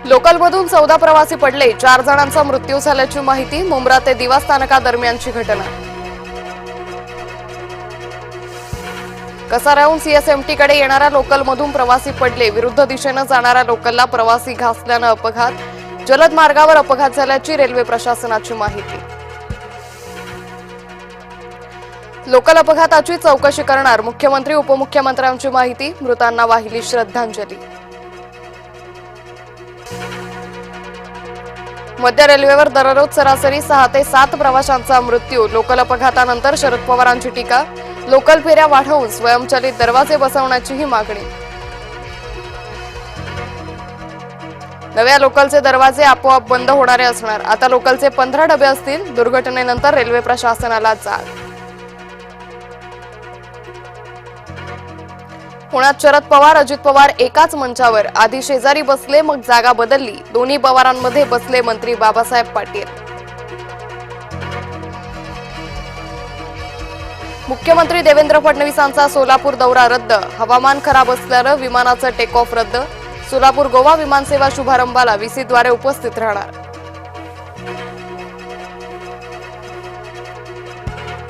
लोकलमधून 14 प्रवासी पडले, 4 जणांचा मृत्यू झाल्याची माहिती. मुंब्रा ते दिवा स्थानकादरम्यानची घटना. कसाऱ्याहून सीएसएमटीकडे येणाऱ्या लोकलमधून प्रवासी पडले, विरुद्ध दिशेने जाणाऱ्या लोकलला प्रवासी घासल्यानं अपघात. जलद मार्गावर अपघात झाल्याची रेल्वे प्रशासनाची माहिती. लोकल अपघाताची चौकशी करणार मुख्यमंत्री उपमुख्यमंत्र्यांची माहिती. मृतांना वाहिली श्रद्धांजली. मध्य रेल्वेवर दररोज सरासरी 6 ते 7 प्रवाशांचा मृत्यू. लोकल अपघातानंतर शरद पवारांची टीका. लोकल फेऱ्या वाढवून स्वयंचलित दरवाजे बसवण्याचीही मागणी. नव्या लोकलचे दरवाजे आपोआप बंद होणारे असणार. आता लोकलचे 15 डबे असतील. दुर्घटनेनंतर रेल्वे प्रशासनाला जाग. पुण्यात शरद पवार अजित पवार एकाच मंचावर. आधी शेजारी बसले, मग जागा बदलली. दोन्ही पवारांमध्ये बसले मंत्री बाबासाहेब पाटील. मुख्यमंत्री देवेंद्र फडणवीसांचा सोलापूर दौरा रद्द. हवामान खराब असल्यानं विमानाचं टेक ऑफ रद्द. सोलापूर गोवा विमानसेवा शुभारंभाला व्हीसीद्वारे उपस्थित राहणार.